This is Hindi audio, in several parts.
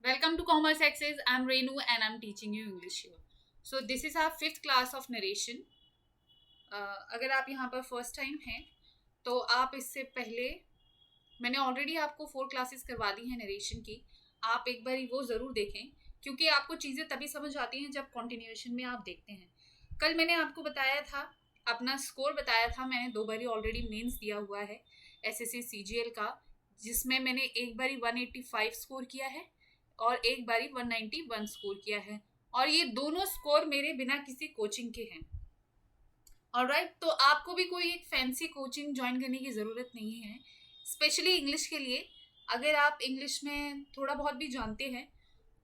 Welcome to Commerce Access. I'm Renu and I'm teaching you English here. So this is our fifth class of narration. अगर आप यहाँ पर फर्स्ट टाइम हैं तो आप इससे पहले मैंने ऑलरेडी आपको 4 क्लासेस करवा दी हैं नरेशन की. आप एक बार वो ज़रूर देखें क्योंकि आपको चीज़ें तभी समझ आती हैं जब कॉन्टिन्यूएशन में आप देखते हैं. कल मैंने आपको बताया था, अपना स्कोर बताया था. मैंने 2 बारी ऑलरेडी मेंस दिया हुआ है एसएससी सीजीएल का, जिसमें मैंने एक बारी 185 स्कोर किया है और एक बारी 191 स्कोर किया है, और ये दोनों स्कोर मेरे बिना किसी कोचिंग के हैं. ऑलराइट, तो आपको भी कोई एक फैंसी कोचिंग ज्वाइन करने की ज़रूरत नहीं है, स्पेशली इंग्लिश के लिए. अगर आप इंग्लिश में थोड़ा बहुत भी जानते हैं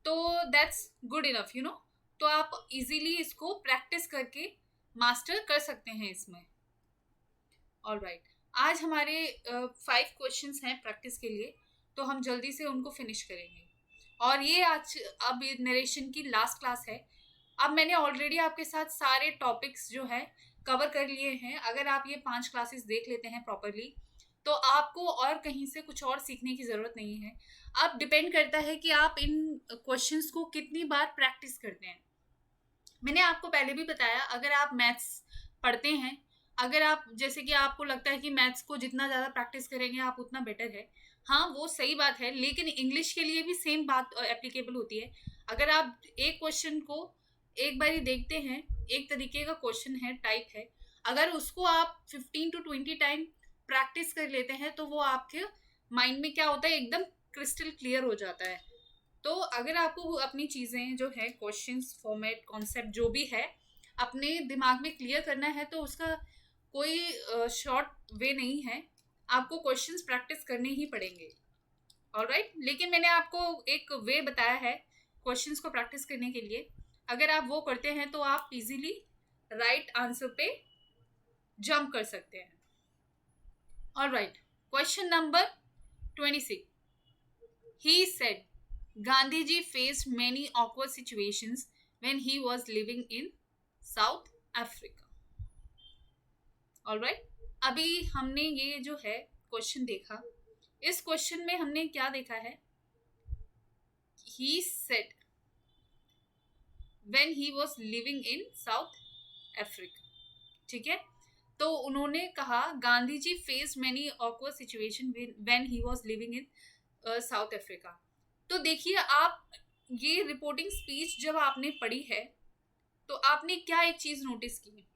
तो that's good enough, you know. तो आप इजीली इसको प्रैक्टिस करके मास्टर कर सकते हैं इसमें. ऑलराइट, आज हमारे 5 क्वेश्चंस हैं प्रैक्टिस के लिए, तो हम जल्दी से उनको फिनिश करेंगे. और ये आज अब नरेशन की लास्ट क्लास है. अब मैंने ऑलरेडी आपके साथ सारे टॉपिक्स जो है कवर कर लिए हैं. अगर आप ये 5 क्लासेस देख लेते हैं प्रॉपरली तो आपको और कहीं से कुछ और सीखने की ज़रूरत नहीं है. अब डिपेंड करता है कि आप इन क्वेश्चंस को कितनी बार प्रैक्टिस करते हैं. मैंने आपको पहले भी बताया, अगर आप मैथ्स पढ़ते हैं, अगर आप जैसे कि आपको लगता है कि मैथ्स को जितना ज़्यादा प्रैक्टिस करेंगे आप उतना बेटर है. हाँ, वो सही बात है, लेकिन इंग्लिश के लिए भी सेम बात एप्लीकेबल होती है. अगर आप एक क्वेश्चन को एक बार ही देखते हैं, एक तरीके का क्वेश्चन है, टाइप है, अगर उसको आप 15 to 20 टाइम प्रैक्टिस कर लेते हैं तो वो आपके माइंड में क्या होता है, एकदम क्रिस्टल क्लियर हो जाता है. तो अगर आपको अपनी चीज़ें जो है, क्वेश्चंस, फॉर्मेट, कॉन्सेप्ट जो भी है, अपने दिमाग में क्लियर करना है तो उसका कोई शॉर्ट वे नहीं है. आपको क्वेश्चंस प्रैक्टिस करने ही पड़ेंगे. ऑलराइट, लेकिन मैंने आपको एक वे बताया है क्वेश्चंस को प्रैक्टिस करने के लिए. अगर आप वो करते हैं तो आप इजीली राइट आंसर पे जंप कर सकते हैं. Alright, question number 26. He said Gandhiji faced many awkward situations when he was living in South Africa. Alright, अभी हमने ये जो है क्वेश्चन देखा. इस क्वेश्चन में हमने क्या देखा है? He said when he was living in South Africa. ठीक है, तो उन्होंने कहा Gandhi ji face many awkward situation when he was living in South Africa. तो देखिए, आप ये रिपोर्टिंग स्पीच जब आपने पढ़ी है तो आपने क्या एक चीज नोटिस की?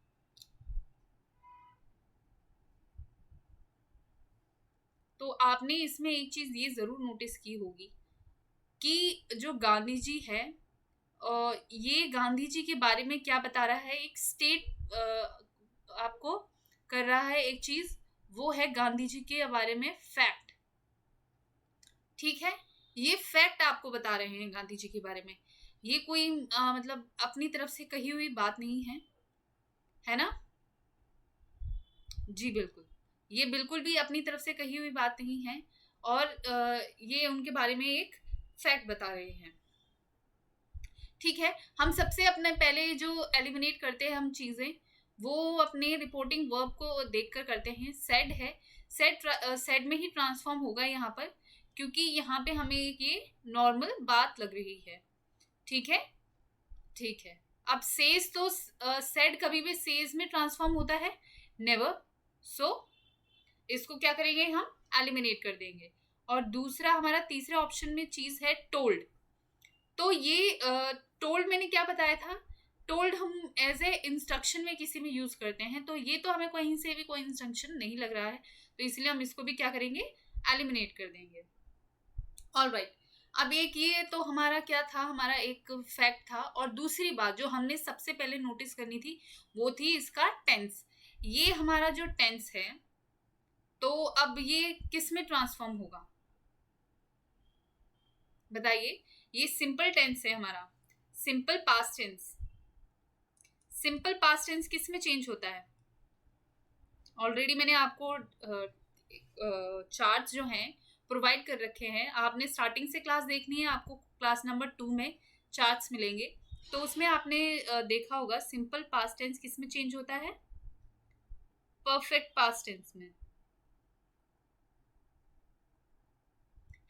तो आपने इसमें एक चीज ये जरूर नोटिस की होगी कि जो गांधी जी है, ये गांधी जी के बारे में क्या बता रहा है, एक स्टेट आपको कर रहा है एक चीज, वो है गांधी जी के बारे में फैक्ट. ठीक है, ये फैक्ट आपको बता रहे हैं गांधी जी के बारे में. ये कोई मतलब अपनी तरफ से कही हुई बात नहीं है ना? जी बिल्कुल, ये बिल्कुल भी अपनी तरफ से कही हुई बात नहीं है, और ये उनके बारे में एक फैक्ट बता रहे हैं. ठीक है, हम सबसे अपने पहले जो एलिमिनेट करते हैं हम चीज़ें, वो अपने रिपोर्टिंग वर्ब को देखकर करते हैं. सेड है, सेड में ही ट्रांसफॉर्म होगा यहाँ पर, क्योंकि यहाँ पे हमें ये नॉर्मल बात लग रही है. ठीक है, ठीक है. अब सेज, तो सेड कभी भी सेज में ट्रांसफॉर्म होता है? नेवर. सो इसको क्या करेंगे, हम एलिमिनेट कर देंगे. और दूसरा हमारा तीसरे ऑप्शन में चीज़ है टोल्ड. तो ये टोल्ड मैंने क्या बताया था? टोल्ड हम एज ए इंस्ट्रक्शन में किसी में यूज करते हैं, तो ये तो हमें कहीं से भी कोई इंस्ट्रक्शन नहीं लग रहा है, तो इसलिए हम इसको भी क्या करेंगे, एलिमिनेट कर देंगे. ऑलराइट, अब एक ये तो हमारा क्या था, हमारा एक फैक्ट था. और दूसरी बात जो हमने सबसे पहले नोटिस करनी थी वो थी इसका टेंस. ये हमारा जो टेंस है, तो अब ये किस में ट्रांसफॉर्म होगा बताइए? ये सिंपल टेंस है हमारा, simple past tense. Simple past tense किस में चेंज होता है? ऑलरेडी मैंने आपको चार्ट्स जो हैं प्रोवाइड कर रखे हैं. आपने स्टार्टिंग से क्लास देखनी है, आपको क्लास नंबर 2 में चार्ट्स मिलेंगे, तो उसमें आपने देखा होगा सिंपल पास्ट टेंस किस में चेंज होता है? परफेक्ट पास्ट टेंस में,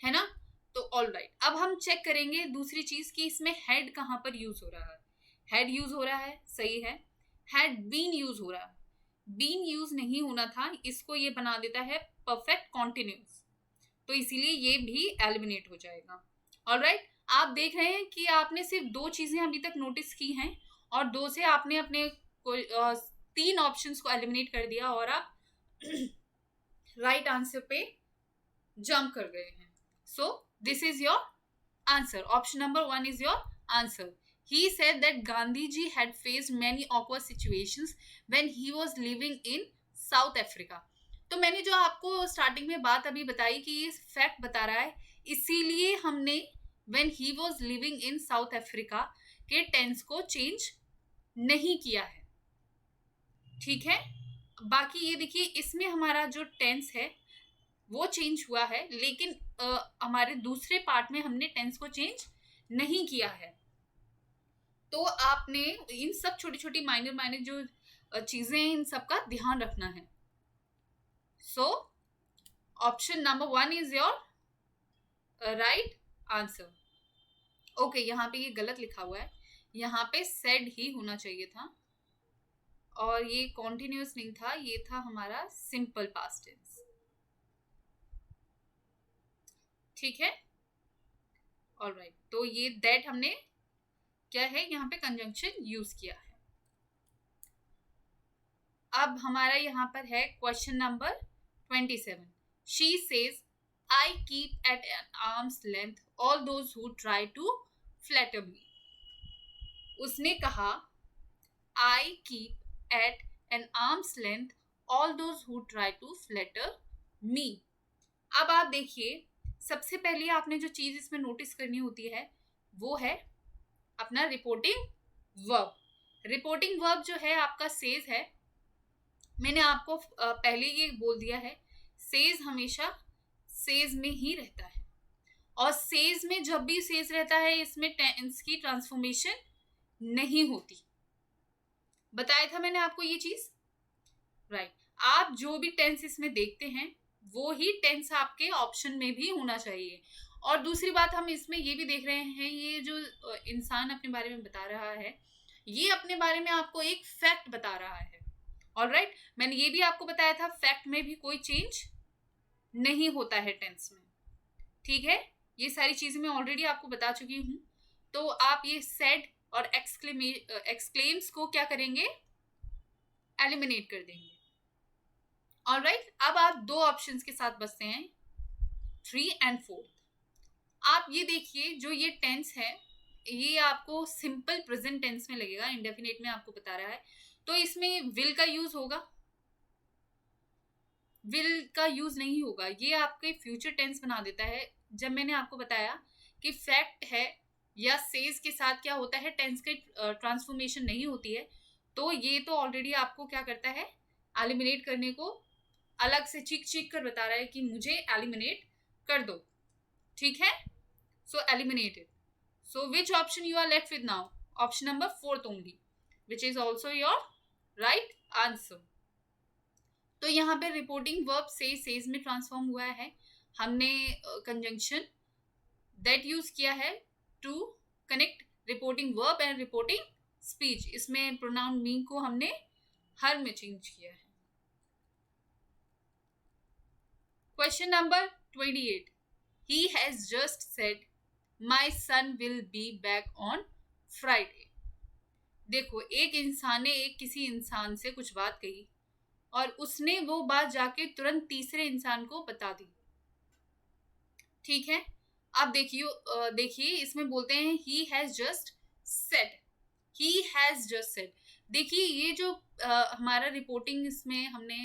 है ना? तो ऑलराइट, अब हम चेक करेंगे दूसरी चीज कि इसमें हैड कहाँ पर यूज हो रहा है. हैड यूज हो रहा है, सही है. हैड बीन यूज हो रहा है, बीन यूज नहीं होना था, इसको ये बना देता है परफेक्ट कॉन्टिन्यूस, तो इसीलिए ये भी एलिमिनेट हो जाएगा. ऑलराइट, आप देख रहे हैं कि आपने सिर्फ 2 चीजें अभी तक नोटिस की हैं और 2 से आपने अपने 3 ऑप्शंस को एलिमिनेट कर दिया और आप राइट आंसर पे जंप कर गए हैं. सो this is your answer. Option number 1 is your answer. He said that Gandhiji had faced many awkward situations when he was living in South Africa. तो मैंने जो आपको स्टार्टिंग में बात अभी बताई कि ये फैक्ट बता रहा है, इसीलिए हमने when he was living in South Africa के टेंस को चेंज नहीं किया है. ठीक है, बाकी ये देखिए इसमें हमारा जो टेंस है वो चेंज हुआ है, लेकिन हमारे दूसरे पार्ट में हमने टेंस को चेंज नहीं किया है. तो आपने इन सब छोटी छोटी माइनर जो चीजें हैं इन सब का ध्यान रखना है. So option number 1 is your right answer. Okay, यहाँ पे ये गलत लिखा हुआ है, यहाँ पे सेड ही होना चाहिए था और ये कॉन्टिन्यूस नहीं था, ये था हमारा सिंपल पास्ट टेंस. ठीक है, ऑलराइट. तो ये दैट हमने क्या है यहाँ पे कंजंक्शन यूज किया है. अब हमारा यहाँ पर है question number 27. She says I keep at an arm's length all those who try to flatter me. उसने कहा I keep at an arm's length all those who try to flatter me. अब आप देखिए, सबसे पहले आपने जो चीज इसमें नोटिस करनी होती है वो है अपना रिपोर्टिंग वर्ब. रिपोर्टिंग वर्ब जो है आपका सेज है. मैंने आपको पहले ये बोल दिया है, सेज हमेशा सेज में ही रहता है और सेज में जब भी सेज रहता है इसमें टेंस की ट्रांसफॉर्मेशन नहीं होती. बताया था मैंने आपको ये चीज, राइट. आप जो भी टेंस इसमें देखते हैं वो ही टेंस आपके ऑप्शन में भी होना चाहिए. और दूसरी बात हम इसमें ये भी देख रहे हैं, ये जो इंसान अपने बारे में बता रहा है ये अपने बारे में आपको एक फैक्ट बता रहा है. ऑलराइट, मैंने ये भी आपको बताया था फैक्ट में भी कोई चेंज नहीं होता है टेंस में. ठीक है, ये सारी चीजें मैं ऑलरेडी आपको बता चुकी हूँ. तो आप ये सेड और एक्सक्लेम्स को क्या करेंगे, एलिमिनेट कर देंगे. ऑलराइट, अब आप 2 ऑप्शंस के साथ बचते हैं 3 and 4. आप ये देखिए जो ये टेंस है ये आपको सिंपल प्रेजेंट टेंस में लगेगा, इंडेफिनिट में आपको बता रहा है. तो इसमें विल का यूज होगा, विल का यूज नहीं होगा, ये आपके फ्यूचर टेंस बना देता है. जब मैंने आपको बताया कि फैक्ट है या सेज के साथ क्या होता है, टेंस की ट्रांसफॉर्मेशन नहीं होती है, तो ये तो ऑलरेडी आपको क्या करता है, एलिमिनेट करने को अलग से चीख कर बता रहा है कि मुझे एलिमिनेट कर दो. ठीक है, so eliminated. So which option you are left with now, option number 4 only, which is also your right answer. तो यहाँ पे रिपोर्टिंग वर्ब से सेज में ट्रांसफॉर्म हुआ है. हमने कंजंक्शन दैट यूज किया है to connect reporting verb and reporting speech. इसमें प्रोनाउन मी को हमने हर में चेंज किया है. Question number 28. He has just said, my son will be back on Friday. देखो, एक इंसान ने किसी इंसान से कुछ बात कही और उसने वो बात जाके तुरंत तीसरे इंसान को बता दी. ठीक है, अब देखिए इसमें बोलते हैं he has just said. He has just said. देखिए ये जो हमारा रिपोर्टिंग इसमें हमने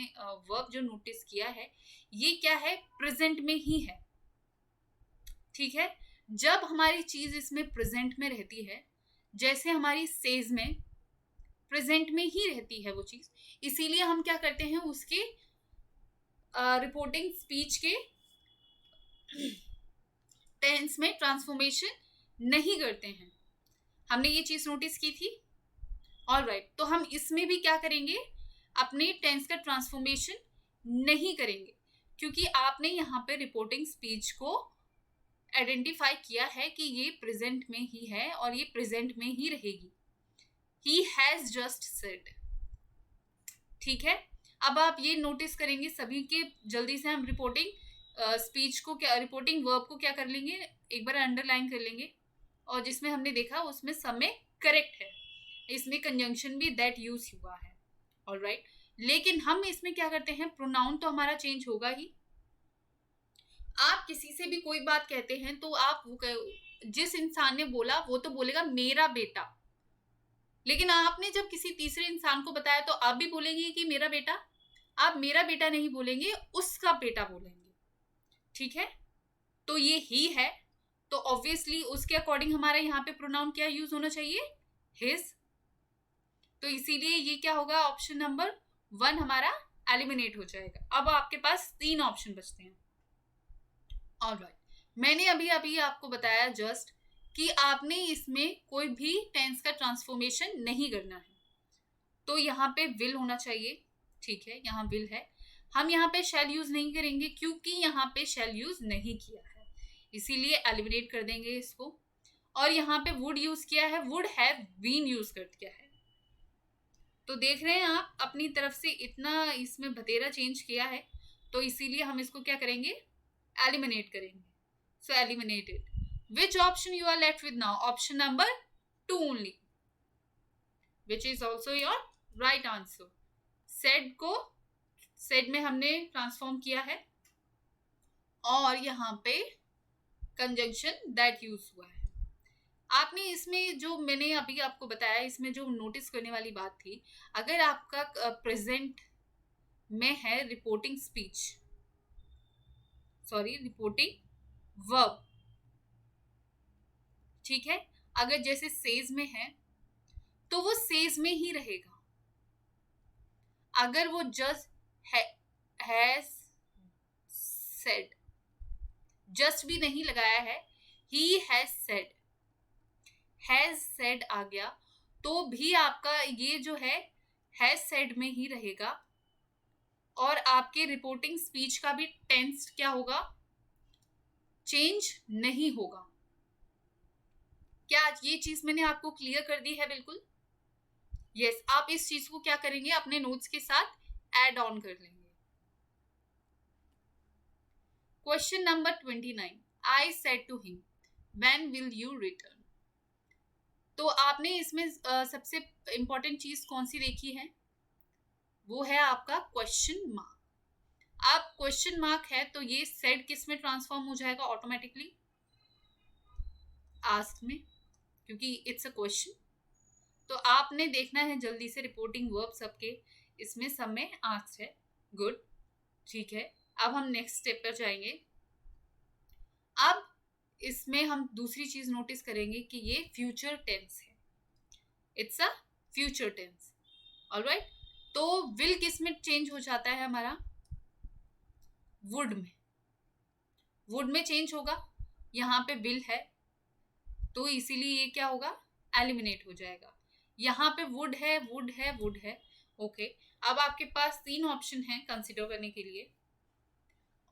वर्ब जो नोटिस किया है ये क्या है, प्रेजेंट में ही है. ठीक है, जब हमारी चीज इसमें प्रेजेंट में रहती है, जैसे हमारी सेज में प्रेजेंट में ही रहती है वो चीज, इसीलिए हम क्या करते हैं उसके रिपोर्टिंग स्पीच के टेंस में ट्रांसफॉर्मेशन नहीं करते हैं. हमने ये चीज नोटिस की थी. ऑलराइट, तो हम इसमें भी क्या करेंगे, अपने टेंस का ट्रांसफॉर्मेशन नहीं करेंगे क्योंकि आपने यहाँ पे रिपोर्टिंग स्पीच को आइडेंटिफाई किया है कि ये प्रेजेंट में ही है और ये प्रेजेंट में ही रहेगी। He has just said. ठीक है, अब आप ये नोटिस करेंगे सभी के, जल्दी से हम रिपोर्टिंग स्पीच को क्या, रिपोर्टिंग वर्ब को क्या कर लेंगे, एक बार अंडरलाइन कर लेंगे, और जिसमें हमने देखा उसमें सब में करेक्ट है, इसमें कंजंक्शन भी दैट यूज हुआ है। ऑलराइट, लेकिन हम इसमें क्या करते हैं, प्रोनाउन तो हमारा चेंज होगा ही। आप किसी से भी कोई बात कहते हैं तो आप जिस इंसान ने बोला वो तो बोलेगा मेरा बेटा, लेकिन आपने जब किसी तीसरे इंसान को बताया तो आप भी बोलेंगे कि मेरा बेटा। आप मेरा बेटा नहीं बोलेंगे, उसका बेटा बोलेंगे। ठीक है, तो ये ही है, तो ऑब्वियसली उसके अकॉर्डिंग हमारा यहाँ पे प्रोनाउन क्या यूज होना चाहिए, हिज। तो इसीलिए ये क्या होगा, ऑप्शन नंबर 1 हमारा एलिमिनेट हो जाएगा। अब आपके पास 3 ऑप्शन बचते हैं। ऑलराइट, मैंने अभी आपको बताया जस्ट कि आपने इसमें कोई भी टेंस का ट्रांसफॉर्मेशन नहीं करना है, तो यहाँ पे विल होना चाहिए। ठीक है, यहाँ विल है, हम यहाँ पे शैल यूज नहीं करेंगे क्योंकि यहाँ पे शैल यूज नहीं किया है, इसीलिए एलिमिनेट कर देंगे इसको। और यहाँ पे वुड यूज किया है, वुड हैव बीन यूज कर दिया है। तो देख रहे हैं आप, अपनी तरफ से इतना इसमें भतेरा चेंज किया है, तो इसीलिए हम इसको क्या करेंगे, एलिमिनेट करेंगे। सो eliminated. Which option you are left with now? Option number 2 only, which is also your right answer. Said को said में हमने ट्रांसफॉर्म किया है और यहाँ पे कंजंक्शन that यूज हुआ है। आपने इसमें जो मैंने अभी आपको बताया, इसमें जो नोटिस करने वाली बात थी, अगर आपका प्रेजेंट में है reporting speech, sorry reporting verb, ठीक है, अगर जैसे सेज में है तो वो सेज में ही रहेगा। अगर वो जस्ट हैज सेड, जस्ट भी नहीं लगाया है, he has said, has said आ गया तो भी आपका ये जो है हैज सेड में ही रहेगा, और आपके रिपोर्टिंग स्पीच का भी टेंस क्या होगा, चेंज नहीं होगा। क्या ये चीज मैंने आपको क्लियर कर दी है? बिल्कुल यस। आप इस चीज को क्या करेंगे, अपने नोट्स के साथ ऐड ऑन कर लेंगे। Question number 29, I said to him when will you return. तो आपने इसमें सबसे इंपॉर्टेंट चीज कौन सी देखी है, वो है आपका क्वेश्चन मार्क। आप क्वेश्चन मार्क है तो ये सेड किस में ट्रांसफॉर्म हो जाएगा ऑटोमेटिकली, आस्क में, क्योंकि इट्स अ क्वेश्चन। तो आपने देखना है जल्दी से रिपोर्टिंग वर्ब सबके, इसमें सब में आस्क है। गुड, ठीक है। अब हम नेक्स्ट स्टेप पर जाएंगे। अब इसमें हम दूसरी चीज नोटिस करेंगे कि ये फ्यूचर टेंस है, it's a future tense. Alright, तो विल किस में चेंज हो जाता है हमारा, वुड में, वुड में चेंज होगा। यहाँ पे विल है तो इसीलिए ये क्या होगा, एलिमिनेट हो जाएगा। यहाँ पे वुड है, वुड है, वुड है। ओके, अब आपके पास 3 ऑप्शन हैं कंसिडर करने के लिए।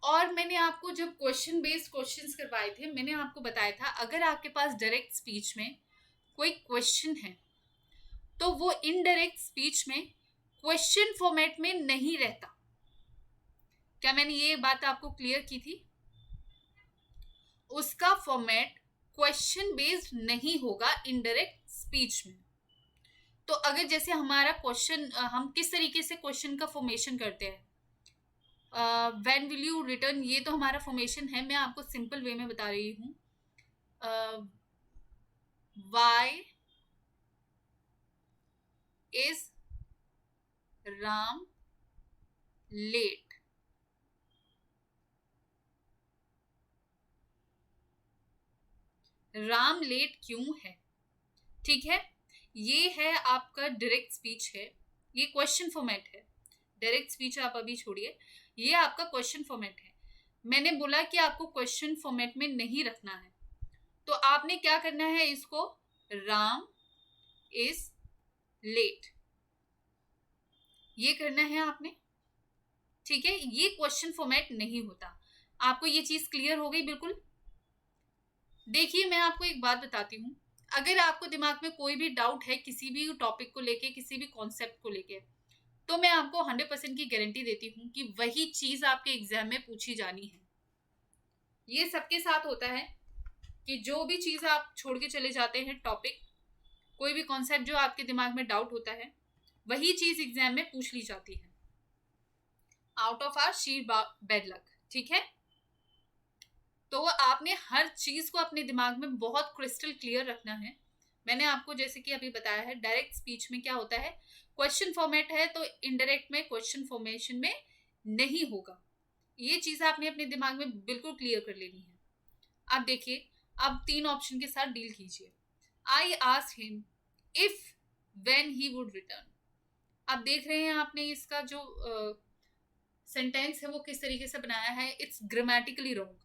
और मैंने आपको जब क्वेश्चन बेस्ड क्वेश्चंस करवाए थे, मैंने आपको बताया था अगर आपके पास डायरेक्ट स्पीच में कोई क्वेश्चन है तो वो इनडायरेक्ट स्पीच में क्वेश्चन फॉर्मेट में नहीं रहता। क्या मैंने ये बात आपको क्लियर की थी? उसका फॉर्मेट क्वेश्चन बेस्ड नहीं होगा इनडायरेक्ट स्पीच में। तो अगर जैसे हमारा क्वेश्चन, हम किस तरीके से क्वेश्चन का फॉर्मेशन करते हैं, व्हेन विल यू रिटर्न, ये तो हमारा फॉर्मेशन है। मैं आपको सिंपल वे में बता रही हूँ, why is Ram late. Ram late क्यों है, ठीक है। ये है आपका डायरेक्ट स्पीच है, ये क्वेश्चन फॉर्मेट है। डायरेक्ट स्पीच आप अभी छोड़िए, ये आपका क्वेश्चन फॉर्मेट है। मैंने बोला कि आपको क्वेश्चन फॉर्मेट में नहीं रखना है, तो आपने क्या करना है, इसको राम इज लेट ये करना है आपने, ठीक है। ये क्वेश्चन फॉर्मेट नहीं होता। आपको ये चीज क्लियर हो गई बिल्कुल? देखिए, मैं आपको एक बात बताती हूँ, अगर आपको दिमाग में कोई भी डाउट है किसी भी टॉपिक को लेके, किसी भी कॉन्सेप्ट को लेके, तो मैं आपको 100% की गारंटी देती हूँ कि वही चीज़ आपके एग्ज़ाम में पूछी जानी है। ये सबके साथ होता है कि जो भी चीज़ आप छोड़ के चले जाते हैं टॉपिक, कोई भी कॉन्सेप्ट जो आपके दिमाग में डाउट होता है, वही चीज़ एग्ज़ाम में पूछ ली जाती है। Out of our sheer bad luck, ठीक है? तो आपने हर चीज़ को अपने दिमाग में बहुत क्रिस्टल क्लियर रखना है। मैंने आपको जैसे कि अभी बताया है, डायरेक्ट स्पीच में क्या होता है, क्वेश्चन फॉर्मेट है तो इनडायरेक्ट में क्वेश्चन फॉर्मेशन में नहीं होगा। ये चीज़ आपने अपने दिमाग में बिल्कुल क्लियर कर लेनी है। अब देखिए, अब 3 ऑप्शन के साथ डील कीजिए। I asked him if when he would return. अब देख रहे हैं आपने इसका जो सेंटेंस है वो किस तरीके से बनाया है, इट्स ग्रामेटिकली रॉन्ग,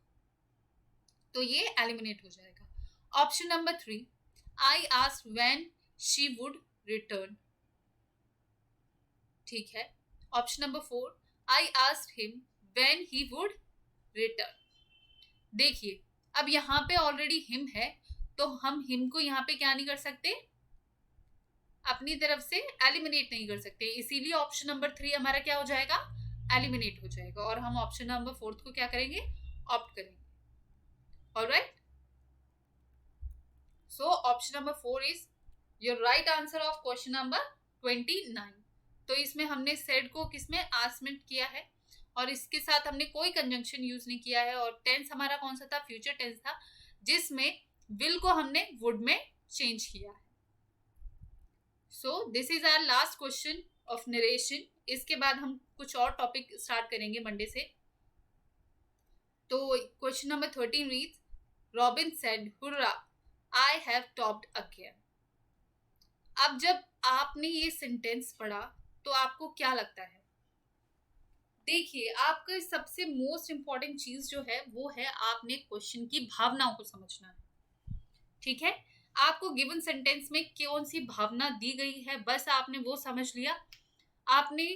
तो ये एलिमिनेट हो जाएगा। Option number 3, I asked when she would return, ठीक है। Option number 4, I asked him when he would return. देखिए, अब यहाँ पे ऑलरेडी हिम है, तो हम हिम को यहाँ पे क्या नहीं कर सकते, अपनी तरफ से एलिमिनेट नहीं कर सकते, इसीलिए ऑप्शन नंबर 3 हमारा क्या हो जाएगा, एलिमिनेट हो जाएगा, और हम ऑप्शन नंबर 4 को क्या करेंगे, ऑप्ट करेंगे। Alright, so option number 4 is your right answer of question number 29। तो इसमें हमने सेड को किसमें आस्कमेंट किया है, और इसके साथ हमने कोई कंजंक्शन यूज नहीं किया है, और टेंस हमारा कौन सा था, फ्यूचर टेंस था, जिसमें विल को हमने वुड में चेंज किया है। So this is our last question of narration. इसके बाद हम कुछ और टॉपिक स्टार्ट करेंगे मंडे से। तो question number 13 reads, robin said hurrah I have topped again. अब जब आपने ये सेंटेंस पढ़ा तो आपको क्या लगता है? देखिए, आपका सबसे मोस्ट इंपॉर्टेंट चीज जो है वो है आपने क्वेश्चन की भावनाओं को समझना है, ठीक है। आपको गिवन सेंटेंस में कौन सी भावना दी गई है, बस आपने वो समझ लिया। आपने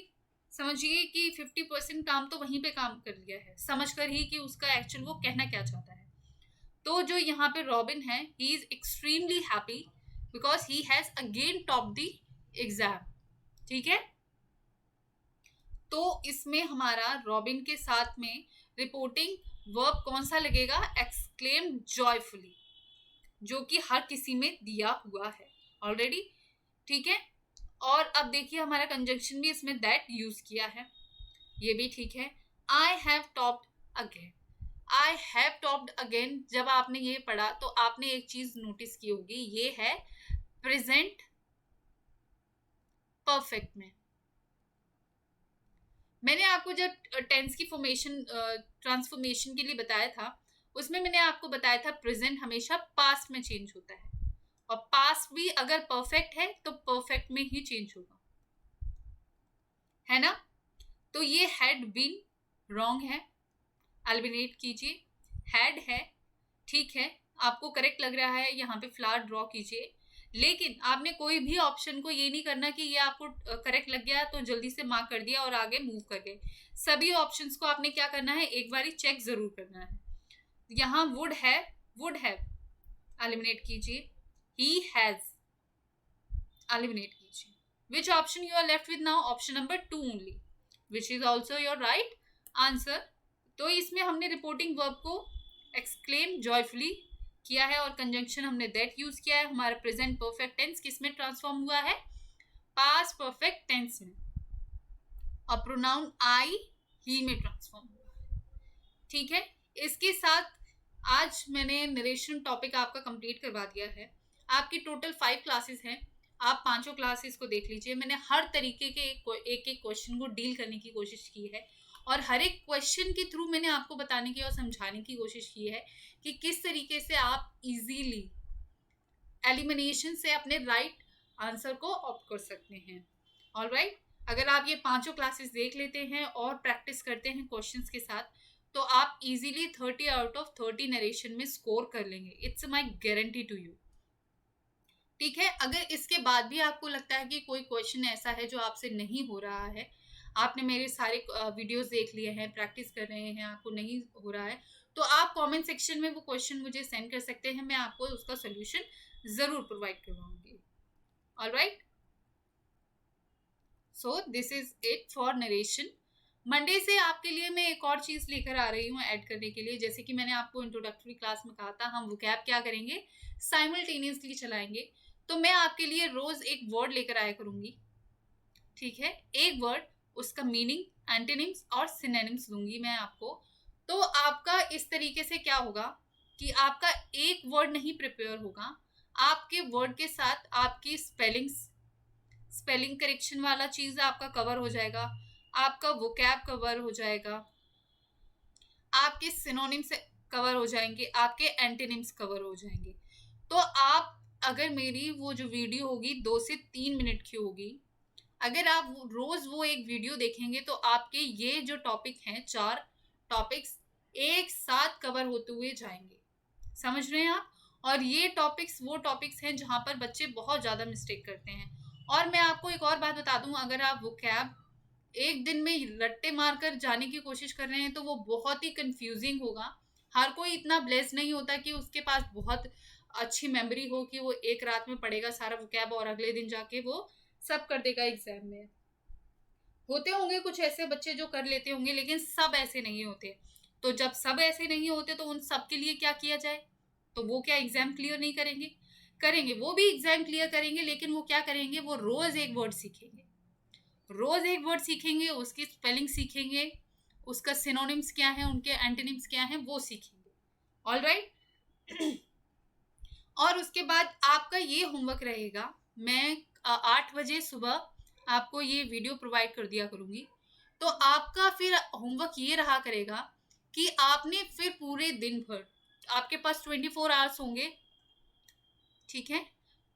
समझिए कि 50% काम तो वहीं पे काम कर लिया है, समझ कर ही कि उसका एक्चुअल वो कहना क्या चाहता है। तो जो यहाँ पे रॉबिन है, he is extremely happy because he has again top the exam, ठीक है। तो इसमें हमारा रॉबिन के साथ में रिपोर्टिंग वर्ब कौन सा लगेगा, एक्सक्लेम जॉयफुली, जो कि हर किसी में दिया हुआ है ऑलरेडी, ठीक है। और अब देखिए हमारा कंजंक्शन भी इसमें दैट यूज किया है, ये भी ठीक है। I have topped again, I have topped again, जब आपने ये पढ़ा तो आपने एक चीज नोटिस की होगी, ये है प्रेजेंट परफेक्ट में। मैंने आपको जब टेंस की फॉर्मेशन ट्रांसफॉर्मेशन के लिए बताया था, उसमें मैंने आपको बताया था प्रेजेंट हमेशा पास्ट में चेंज होता है, और पास्ट भी अगर परफेक्ट है तो परफेक्ट में ही चेंज होगा, है ना। तो ये हैड बीन रॉन्ग है, एलिमिनेट कीजिए। हैड है, ठीक है, आपको करेक्ट लग रहा है, यहाँ पे फ्लावर ड्रॉ कीजिए। लेकिन आपने कोई भी ऑप्शन को ये नहीं करना कि ये आपको करेक्ट लग गया तो जल्दी से मार्क कर दिया और आगे मूव कर गए। सभी ऑप्शंस को आपने क्या करना है, एक बारी चेक जरूर करना है। यहाँ वुड हैव एलिमिनेट कीजिए, ही हैज एलिमिनेट कीजिए। Which option you are left with now, option number 2 only, which is also your right answer. तो इसमें हमने रिपोर्टिंग वर्ब को एक्सक्लेम जॉयफुली किया है, और कंजंक्शन हमने दैट यूज किया है। हमारा प्रेजेंट परफेक्ट टेंस किस में ट्रांसफॉर्म हुआ है, पास्ट परफेक्ट टेंस में, और प्रोनाउन आई ही में ट्रांसफॉर्म हुआ है, ठीक है। इसके साथ आज मैंने नरेशन टॉपिक आपका कंप्लीट करवा दिया है। आपकी टोटल 5 क्लासेस हैं, आप 5 क्लासेस को देख लीजिए। मैंने हर तरीके के एक एक क्वेश्चन को डील करने की कोशिश की है, और हर एक क्वेश्चन के थ्रू मैंने आपको बताने की और समझाने की कोशिश की है कि किस तरीके से आप इजीली एलिमिनेशन से अपने राइट आंसर को ऑप्ट कर सकते हैं। ऑलराइट, अगर आप ये 5 क्लासेस देख लेते हैं और प्रैक्टिस करते हैं क्वेश्चंस के साथ, तो आप इजीली 30 आउट ऑफ 30 नरेशन में स्कोर कर लेंगे। It's my guarantee to you, ठीक है। अगर इसके बाद भी आपको लगता है कि कोई क्वेश्चन ऐसा है जो आपसे नहीं हो रहा है, आपने मेरे सारे वीडियोस देख लिए हैं, प्रैक्टिस कर रहे हैं, आपको नहीं हो रहा है, तो आप कमेंट सेक्शन में वो क्वेश्चन मुझे सेंड कर सकते हैं, मैं आपको उसका सोल्यूशन जरूर प्रोवाइड करवाऊंगी। Alright, so this is it for narration. Monday से आपके लिए मैं एक और चीज लेकर आ रही हूँ ऐड करने के लिए। जैसे कि मैंने आपको इंट्रोडक्टरी क्लास में कहा था, हम वोकैब क्या करेंगे, साइमल्टेनियसली चलाएंगे। तो मैं आपके लिए रोज एक वर्ड लेकर आया करूंगी, ठीक है, एक वर्ड, उसका मीनिंग, एंटोनिम्स और सिनोनिम्स दूंगी मैं आपको। तो आपका इस तरीके से क्या होगा कि आपका एक वर्ड नहीं प्रिपेयर होगा, आपके वर्ड के साथ आपकी स्पेलिंग करेक्शन वाला चीज आपका कवर हो जाएगा, आपका वोकैब कवर हो जाएगा, आपके सिनोनिम्स कवर हो जाएंगे, आपके एंटोनिम्स कवर हो जाएंगे। तो आप अगर मेरी वो जो वीडियो होगी 2 से 3 मिनट की होगी, अगर आप रोज वो एक वीडियो देखेंगे तो आपके ये जो टॉपिक हैं, 4 टॉपिक्स एक साथ कवर होते हुए जाएंगे। समझ रहे हैं आप? और ये टॉपिक्स वो टॉपिक्स हैं जहां पर बच्चे बहुत ज्यादा मिस्टेक करते हैं। और मैं आपको एक और बात बता दूं, अगर आप वोकैब एक दिन में रट्टे मारकर जाने की कोशिश कर रहे हैं तो वो बहुत ही कंफ्यूजिंग होगा। हर कोई इतना ब्लेस्ड नहीं होता कि उसके पास बहुत अच्छी मेमोरी हो कि वो एक रात में पढ़ेगा सारा वोकैब और अगले दिन जाके वो सब कर देगा एग्जाम में। होते होंगे कुछ ऐसे बच्चे जो कर लेते होंगे, लेकिन सब ऐसे नहीं होते। तो जब सब ऐसे नहीं होते तो उन सब के लिए क्या किया जाए? तो वो क्या एग्जाम क्लियर नहीं करेंगे? करेंगे, वो भी एग्जाम क्लियर करेंगे, लेकिन वो क्या करेंगे, वो रोज एक वर्ड सीखेंगे, रोज एक वर्ड सीखेंगे, उसकी स्पेलिंग सीखेंगे, उसका सिनोनिम्स क्या है, उनके एंटोनिम्स क्या है, वो सीखेंगे। All right. और उसके बाद आपका ये होमवर्क रहेगा, मैं 8 बजे सुबह आपको ये वीडियो प्रोवाइड कर दिया करूंगी। तो आपका फिर होमवर्क ये रहा करेगा कि आपने फिर पूरे दिन भर, आपके पास 24 आवर्स होंगे, ठीक है,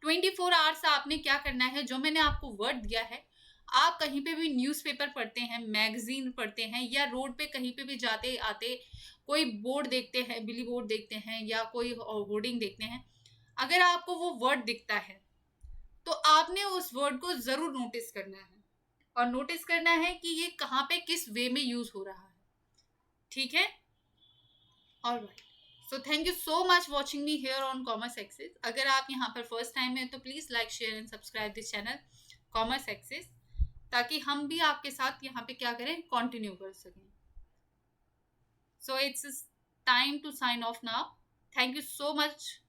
24 आवर्स आपने क्या करना है, जो मैंने आपको वर्ड दिया है, आप कहीं पे भी न्यूज़पेपर पढ़ते हैं, मैगजीन पढ़ते हैं, या रोड पे कहीं पे भी जाते आते कोई बोर्ड देखते हैं, बिली बोर्ड देखते हैं या कोई होर्डिंग देखते हैं, अगर आपको वो वर्ड दिखता है तो आपने उस वर्ड को जरूर नोटिस करना है, और नोटिस करना है कि ये कहाँ पे किस वे में यूज हो रहा है, ठीक है। Alright, so thank you so much watching me here on commerce access. अगर आप यहाँ पर फर्स्ट टाइम है तो please like share and subscribe this channel commerce access, ताकि हम भी आपके साथ यहाँ पे क्या करें, कंटिन्यू कर सकें। So it's time to sign off now. Thank you so much